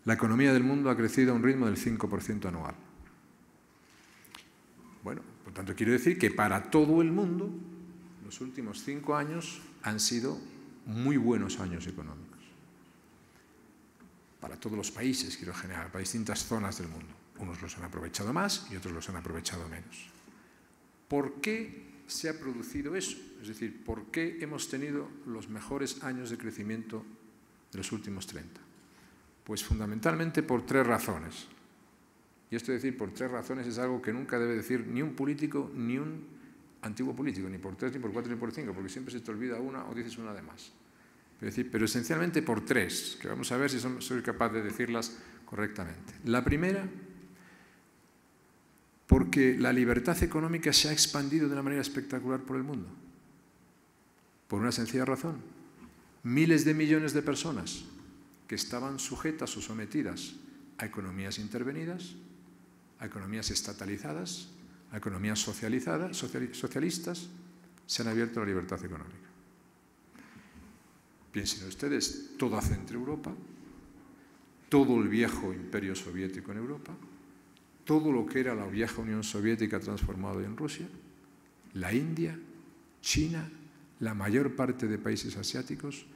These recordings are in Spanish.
La economía del mundo ha crecido a un ritmo del 5% anual. Bueno, por tanto, quiero decir que para todo el mundo los últimos 5 años han sido muy buenos años económicos. Para todos los países, quiero generar, para distintas zonas del mundo. Unos los han aprovechado más y otros los han aprovechado menos. ¿Por qué se ha producido eso? Es decir, ¿por qué hemos tenido los mejores años de crecimiento de los últimos 30? Pues fundamentalmente por 3 razones. Y esto de decir por 3 razones es algo que nunca debe decir ni un político ni un antiguo político, ni por 3, ni por 4, ni por 5, porque siempre se te olvida una o dices una de más. Pero esencialmente por 3, que vamos a ver si soy capaz de decirlas correctamente. La primera, porque la libertad económica se ha expandido de una manera espectacular por el mundo. Por una sencilla razón. Miles de millones de personas que estaban sujetas o sometidas a economías intervenidas, a economías estatalizadas, a economías socialistas, se han abierto a la libertad económica. Piensen ustedes, toda Centro Europa, todo el viejo imperio soviético en Europa, todo lo que era la vieja Unión Soviética transformado en Rusia, la India, China, la mayor parte de países asiáticos,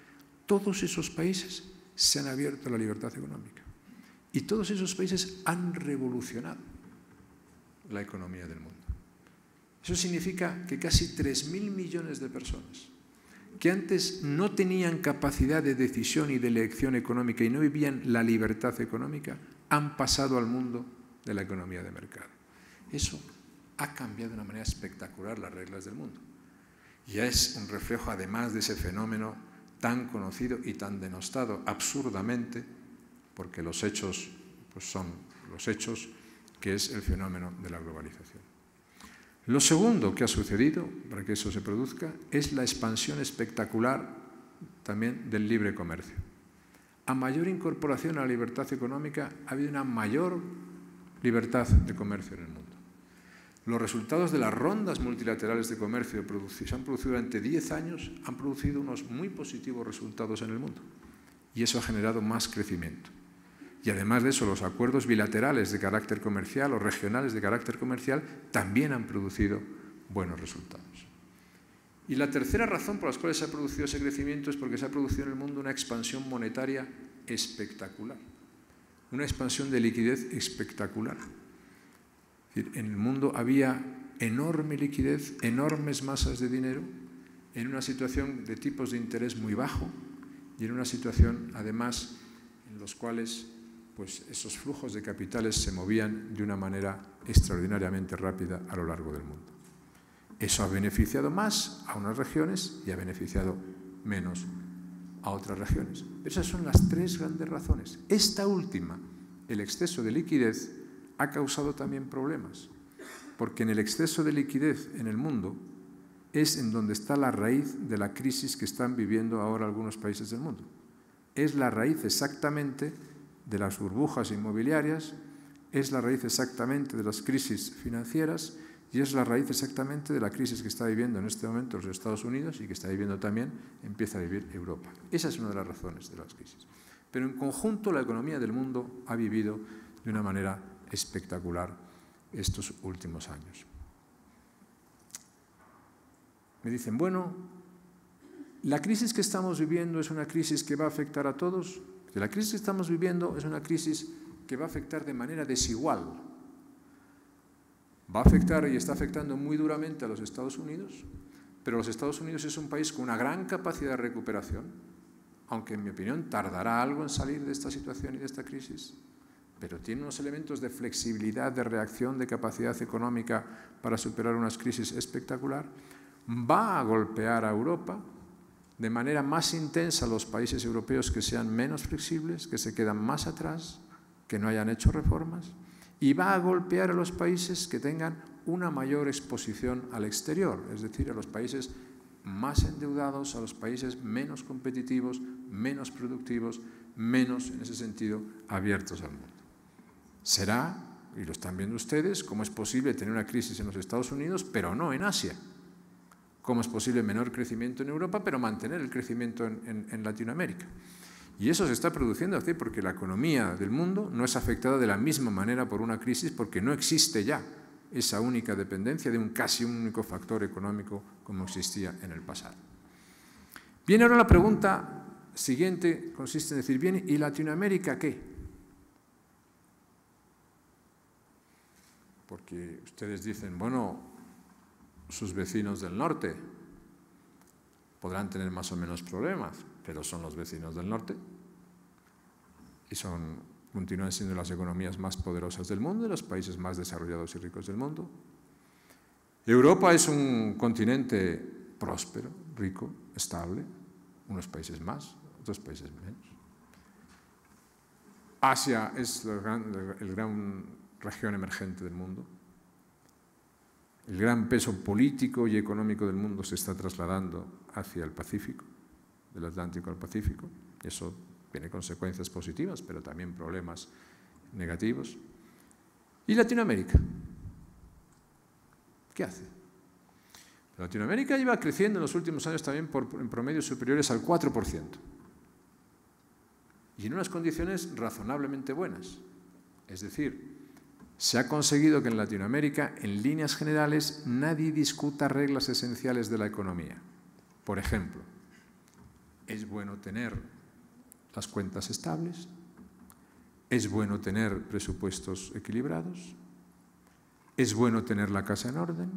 todos esos países se han abierto a la libertad económica. Y todos esos países han revolucionado la economía del mundo. Eso significa que casi 3.000 millones de personas que antes no tenían capacidad de decisión y de elección económica y no vivían la libertad económica, han pasado al mundo de la economía de mercado. Eso ha cambiado de una manera espectacular las reglas del mundo. Y es un reflejo, además de ese fenómeno tan conocido y tan denostado absurdamente, porque los hechos pues son los hechos, que es el fenómeno de la globalización. Lo segundo que ha sucedido para que eso se produzca es la expansión espectacular también del libre comercio. A mayor incorporación a la libertad económica ha habido una mayor libertad de comercio en el mundo. Los resultados de las rondas multilaterales de comercio que se han producido durante 10 años han producido unos muy positivos resultados en el mundo y eso ha generado más crecimiento. Y además de eso, los acuerdos bilaterales de carácter comercial o regionales de carácter comercial también han producido buenos resultados. Y la tercera razón por la cual se ha producido ese crecimiento es porque se ha producido en el mundo una expansión monetaria espectacular, una expansión de liquidez espectacular. Es decir, en el mundo había enorme liquidez, enormes masas de dinero, en una situación de tipos de interés muy bajo y en una situación, además, en los cuales pues, esos flujos de capitales se movían de una manera extraordinariamente rápida a lo largo del mundo. Eso ha beneficiado más a unas regiones y ha beneficiado menos a otras regiones. Esas son las 3 grandes razones. Esta última, el exceso de liquidez, ha causado también problemas, porque en el exceso de liquidez en el mundo es en donde está la raíz de la crisis que están viviendo ahora algunos países del mundo. Es la raíz exactamente de las burbujas inmobiliarias, es la raíz exactamente de las crisis financieras y es la raíz exactamente de la crisis que está viviendo en este momento los Estados Unidos y que está viviendo también, empieza a vivir Europa. Esa es una de las razones de las crisis. Pero en conjunto la economía del mundo ha vivido de una manera espectacular estos últimos años. Me dicen, bueno, ¿la crisis que estamos viviendo es una crisis que va a afectar a todos? La crisis que estamos viviendo es una crisis que va a afectar de manera desigual. Va a afectar y está afectando muy duramente a los Estados Unidos, pero los Estados Unidos es un país con una gran capacidad de recuperación, aunque en mi opinión tardará algo en salir de esta situación y de esta crisis, pero tiene unos elementos de flexibilidad, de reacción, de capacidad económica para superar unas crisis espectacular. Va a golpear a Europa de manera más intensa a los países europeos que sean menos flexibles, que se quedan más atrás, que no hayan hecho reformas, y va a golpear a los países que tengan una mayor exposición al exterior, es decir, a los países más endeudados, a los países menos competitivos, menos productivos, menos, en ese sentido, abiertos al mundo. Será, y lo están viendo ustedes, cómo es posible tener una crisis en los Estados Unidos, pero no en Asia. Cómo es posible menor crecimiento en Europa, pero mantener el crecimiento en Latinoamérica. Y eso se está produciendo así porque la economía del mundo no es afectada de la misma manera por una crisis porque no existe ya esa única dependencia de un casi único factor económico como existía en el pasado. Bien, ahora la pregunta siguiente consiste en decir, bien, ¿y Latinoamérica qué? Porque ustedes dicen, bueno, sus vecinos del norte podrán tener más o menos problemas, pero son los vecinos del norte y continúan siendo las economías más poderosas del mundo y los países más desarrollados y ricos del mundo. Europa es un continente próspero, rico, estable, unos países más, otros países menos. Asia es la gran región emergente del mundo. El gran peso político y económico del mundo se está trasladando hacia el Pacífico, del Atlántico al Pacífico. Eso tiene consecuencias positivas, pero también problemas negativos. ¿Y Latinoamérica? ¿Qué hace? Latinoamérica lleva creciendo en los últimos años también en promedios superiores al 4%. Y en unas condiciones razonablemente buenas. Es decir, se ha conseguido que en Latinoamérica, en líneas generales, nadie discuta reglas esenciales de la economía. Por ejemplo, es bueno tener las cuentas estables, es bueno tener presupuestos equilibrados, es bueno tener la casa en orden,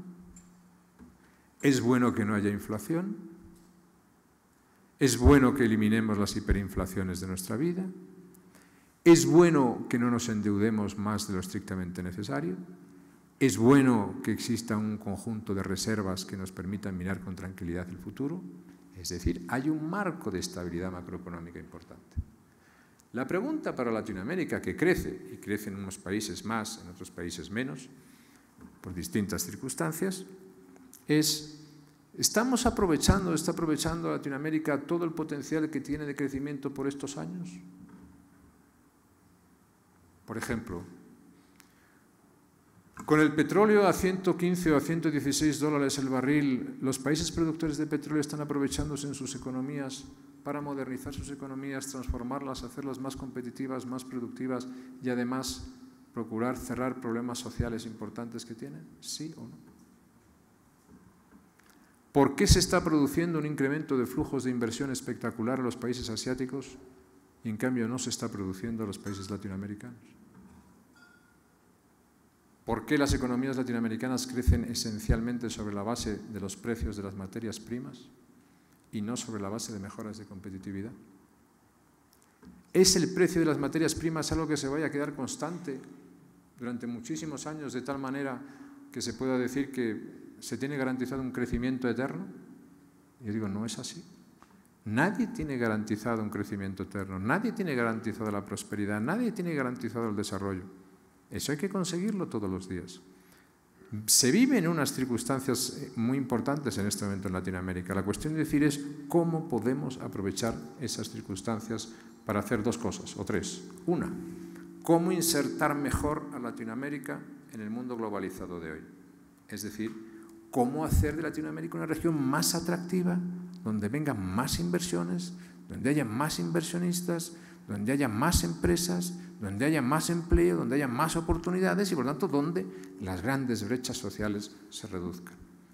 es bueno que no haya inflación, es bueno que eliminemos las hiperinflaciones de nuestra vida, es bueno que no nos endeudemos más de lo estrictamente necesario, es bueno que exista un conjunto de reservas que nos permitan mirar con tranquilidad el futuro. Es decir, hay un marco de estabilidad macroeconómica importante. La pregunta para Latinoamérica, que crece, y crece en unos países más, en otros países menos, por distintas circunstancias, es, ¿está aprovechando Latinoamérica todo el potencial que tiene de crecimiento por estos años? Por ejemplo, con el petróleo a 115 o a 116 dólares el barril, ¿los países productores de petróleo están aprovechándose en sus economías para modernizar sus economías, transformarlas, hacerlas más competitivas, más productivas y además procurar cerrar problemas sociales importantes que tienen? ¿Sí o no? ¿Por qué se está produciendo un incremento de flujos de inversión espectacular en los países asiáticos y en cambio no se está produciendo en los países latinoamericanos? ¿Por qué las economías latinoamericanas crecen esencialmente sobre la base de los precios de las materias primas y no sobre la base de mejoras de competitividad? ¿Es el precio de las materias primas algo que se vaya a quedar constante durante muchísimos años de tal manera que se pueda decir que se tiene garantizado un crecimiento eterno? Yo digo, no es así. Nadie tiene garantizado un crecimiento eterno, nadie tiene garantizado la prosperidad, nadie tiene garantizado el desarrollo. Eso hay que conseguirlo todos los días. Se vive en unas circunstancias muy importantes en este momento en Latinoamérica. La cuestión de decir es cómo podemos aprovechar esas circunstancias para hacer dos cosas, o tres. Una, cómo insertar mejor a Latinoamérica en el mundo globalizado de hoy. Es decir, cómo hacer de Latinoamérica una región más atractiva, donde vengan más inversiones, donde haya más inversionistas, donde haya más empresas, donde haya más empleo, donde haya más oportunidades y, por tanto, donde las grandes brechas sociales se reduzcan.